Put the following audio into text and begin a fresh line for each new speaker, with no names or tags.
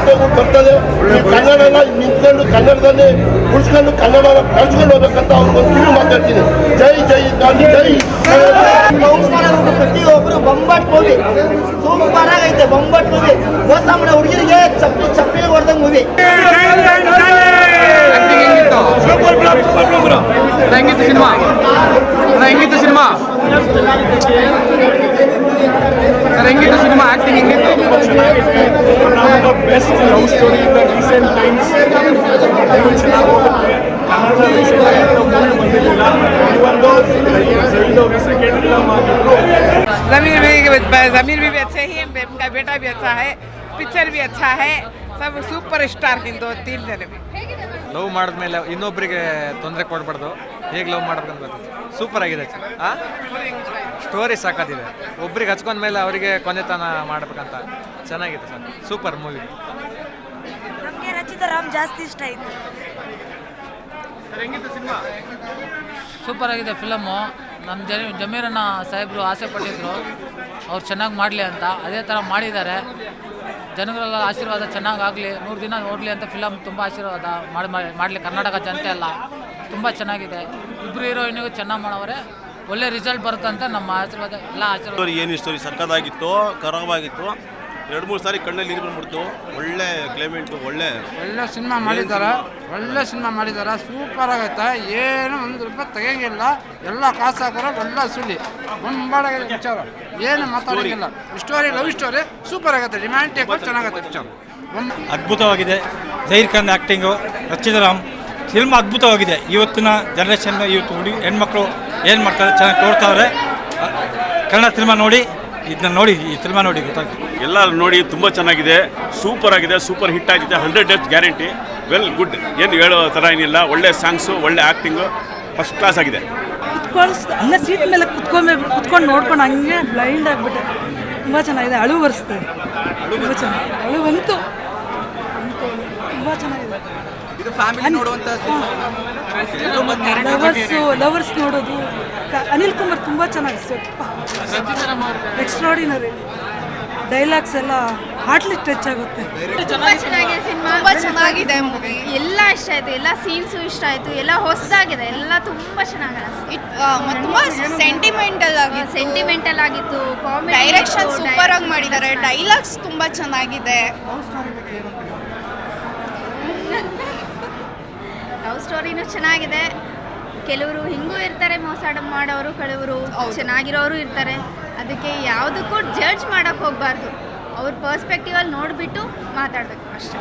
ಮಾತುಗಳು ಬರ್ತದೆ. ಕನ್ನಡನ ನಿಂತ್ಕೊಂಡು ಕನ್ನಡದಲ್ಲಿ ಉಳಿಸ್ಕೊಂಡು ಕನ್ನಡನ ಬೆಳೆಸ್ಕೊಂಡು ಹೋಗ್ಬೇಕಂತ ಅವ್ರಿಗೊಂದು ಕಿವಿ ಮಾತಾಡ್ತೀನಿ. ಜೈ ಜೈ ಗಾಂಧಿ ಜೈ.
ಪ್ರತಿಯೊಬ್ಬರು ಬೊಂಬಾಟ್ ಮೂವಿ ಸೂಪರ್ ಆಗೈತೆ. ಬೊಂಬಾಟ್ ಮೂವಿ ಮೋಸ ಮಾಡೋ ಹುಡುಗಿರಿಗೆ ಚಪ್ಪಿ ಹೊಡೆದಂಗ್ ಮೂವಿ.
ಹೆಂಗಿತ್ತು ಸಿನಿಮಾ? ಹೆಂಗಿತ್ತು ಸಿನಿಮಾ? ಸರ್ ಹೆಂಗಿತ್ತು ಸಿನಿಮಾ? ಆಕ್ಟಿಂಗ್ ಹೆಂಗಿತ್ತು?
Best love story in the recent times. ಚೆನ್ನಾಗಿ ಹೋಗುತ್ತೆ.
ज़मीर भी अच्छे ही हैं, उनका बेटा भी अच्छा है, पिक्चर भी अच्छा है, सब सुपर स्टार हिंदू 3 जने भी.
ಲವ್ ಮಾಡಿದ್ಮೇಲೆ ಇನ್ನೊಬ್ಬರಿಗೆ ತೊಂದರೆ ಕೊಡಬಾರ್ದು, ಹೇಗೆ ಲವ್ ಮಾಡ್ಬೇಕಂತ ಗೊತ್ತು. ಸೂಪರ್ ಆಗಿದೆ. ಸ್ಟೋರಿ ಸಾಕಾದಿದೆ. ಒಬ್ರಿಗೆ ಹಚ್ಕೊಂಡ್ಮೇಲೆ ಅವರಿಗೆ ಕೊನೆತನ ಮಾಡ್ಬೇಕಂತ ಚೆನ್ನಾಗಿದೆ ಸರ್. Super movie.
ನಮಗೆ ರಚಿತಾ ರಾಮ್ ಜಾಸ್ತಿ ಇಷ್ಟ ಆಯಿತು.
ಸೂಪರ್ ಆಗಿದೆ ಫಿಲಮ್ಮು. ನಮ್ಮ ಜಮೀರಣ್ಣ ಸಾಹೇಬರು ಆಸೆ ಪಟ್ಟಿದ್ರು ಅವ್ರು ಚೆನ್ನಾಗಿ ಮಾಡಲಿ ಅಂತ, ಅದೇ ಥರ ಮಾಡಿದ್ದಾರೆ. ಜನಗಳೆಲ್ಲ ಆಶೀರ್ವಾದ ಚೆನ್ನಾಗಾಗಲಿ, 100 ದಿನ ಓಡಲಿ ಅಂತ ಫಿಲಮ್ ತುಂಬ ಆಶೀರ್ವಾದ ಮಾಡಲಿ. ಕರ್ನಾಟಕ ಜನತೆ ಎಲ್ಲ ತುಂಬ ಚೆನ್ನಾಗಿದೆ. ಇಬ್ಬರು ಹೀರೋಯಿನಿಗೂ ಚೆನ್ನಾಗಿ ಮಾಡವ್ರೆ. ಒಳ್ಳೆ ರಿಸಲ್ಟ್ ಬರುತ್ತೆ ಅಂತ ನಮ್ಮ ಆಶೀರ್ವಾದ ಎಲ್ಲ ಆಶೀರ್ವಾದ.
ಏನು ಸ್ಟೋರಿ ಸಕ್ಕದಾಗಿತ್ತು, ಕರವಾಗಿತ್ತು. 2-3 ಸಾರಿ ಕಣ್ಣಲ್ಲಿ ನೀರು ಬಂದ್ಬಿಡ್ತು. ಒಳ್ಳೆ ಕ್ಲೈಮೇಟು, ಒಳ್ಳೆ
ಸಿನಿಮಾ ಮಾಡಿದ್ದಾರೆ. ಸೂಪರ್ ಆಗೈತೆ. ಏನು 1 ರೂಪಾಯಿ ತೆಗಿಯಂಗಿಲ್ಲ. ಎಲ್ಲ ಕಾಸು ಹಾಕೋರು ಒಳ್ಳೆ ಸುಳ್ಳಿ ಬೊಂಬಾಡಾಗಿದೆ ವಿಚಾರ. ಏನು ಮಾತಾಡೋಂಗಿಲ್ಲ. ಸ್ಟೋರಿ ಲವ್ ಸ್ಟೋರಿ ಸೂಪರ್ ಆಗೈತೆ. ರಿಮ್ಯಾಂಟಿಕ್ ಚೆನ್ನಾಗತ್ತೆ ಪಿಕ್ಚರ್.
ಅದ್ಭುತವಾಗಿದೆ. ಜಹೀರ್ ಖಾನ್ ಆ್ಯಕ್ಟಿಂಗು, ರಚಿತಾ ರಾಮ್ ಸಿನಿಮಾ ಅದ್ಭುತವಾಗಿದೆ. ಇವತ್ತಿನ ಜನ್ರೇಷನ್, ಇವತ್ತು ಹೆಣ್ಮಕ್ಳು ಏನು ಮಾಡ್ತಾರೆ ಚೆನ್ನಾಗಿ ತೋರ್ತಾವ್ರೆ. ಕನ್ನಡ ಸಿನಿಮಾ ನೋಡಿ, ಇದನ್ನ ನೋಡಿ, ಈ ಸಿನಿಮಾ ನೋಡಿ ಗೊತ್ತಾಗ್ತದೆ.
ಎಲ್ಲ ನೋಡಿ ತುಂಬ ಚೆನ್ನಾಗಿದೆ. ಸೂಪರ್ ಆಗಿದೆ. ಸೂಪರ್ ಹಿಟ್ ಆಗಿದೆ. 100 ಡೇಸ್ ಗ್ಯಾರಂಟಿ. Well good. ಏನು ಹೇಳೋ ಥರ ಏನಿಲ್ಲ. ಒಳ್ಳೆ ಸಾಂಗ್ಸು, ಒಳ್ಳೆ ಆ್ಯಕ್ಟಿಂಗು, ಫಸ್ಟ್ ಕ್ಲಾಸ್ ಆಗಿದೆ.
ಹಂಗೆ ಸೀಟ್ ಮೇಲೆ ಕುತ್ಕೊಂಡು ನೋಡ್ಕೊಂಡು ಹಂಗೆ ಬ್ಲೈಂಡ್ ಆಗಿಬಿಟ್ಟೆ. ತುಂಬ ಚೆನ್ನಾಗಿದೆ. ಅಳು ಬರೆಸ್ತದೆ. ತುಂಬ ಚೆನ್ನಾಗಿ ಅಳು ಬಂತು. ತುಂಬ ಚೆನ್ನಾಗಿದೆ.
ಇದು ಫ್ಯಾಮಿಲಿ ನೋಡುವಂತ
ಲವರ್ಸ್ ನೋಡೋದು. ಅನಿಲ್ ಕುಮಾರ್ ತುಂಬ ಚೆನ್ನಾಗಿದೆ. ಎಕ್ಸ್ಟ್ರಾಡಿನರಿ ಡೈಲಾಗ್ಸ್ ಎಲ್ಲ ಹಾರ್ಟ್ಲಿ ಟಚ್ ಆಗುತ್ತೆ.
ತುಂಬ ಚೆನ್ನಾಗಿದೆ ಮೂವಿ. ಎಲ್ಲ ಇಷ್ಟ ಆಯಿತು. ಎಲ್ಲ ಸೀನ್ಸು ಇಷ್ಟ ಆಯಿತು. ಎಲ್ಲ ಹೊಸದಾಗಿದೆ. ಎಲ್ಲ ತುಂಬ ಚೆನ್ನಾಗಿದೆ. ತುಂಬ ಸೆಂಟಿಮೆಂಟಲ್ ಆಗಿತ್ತು. ಕಾಮಿಡಿ, ಡೈರೆಕ್ಷನ್ ಸೂಪರ್ ಆಗಿ ಮಾಡಿದ್ದಾರೆ. ಡೈಲಾಗ್ಸ್ ತುಂಬ ಚೆನ್ನಾಗಿದೆ. ಲವ್ ಸ್ಟೋರಿನೂ ಚೆನ್ನಾಗಿದೆ. ಕೆಲವರು ಹಿಂಗೂ ಇರ್ತಾರೆ, ಮೋಸ ಮಾಡೋರು, ಕೆಲವರು ಚೆನ್ನಾಗಿರೋರು ಇರ್ತಾರೆ. ಅದಕ್ಕೆ ಯಾವುದಕ್ಕೂ ಜಡ್ಜ್ ಮಾಡೋಕ್ಕೆ ಹೋಗಬಾರ್ದು. ಅವ್ರ ಪರ್ಸ್ಪೆಕ್ಟಿವಲ್ಲಿ ನೋಡಿಬಿಟ್ಟು ಮಾತಾಡಬೇಕು ಅಷ್ಟೇ.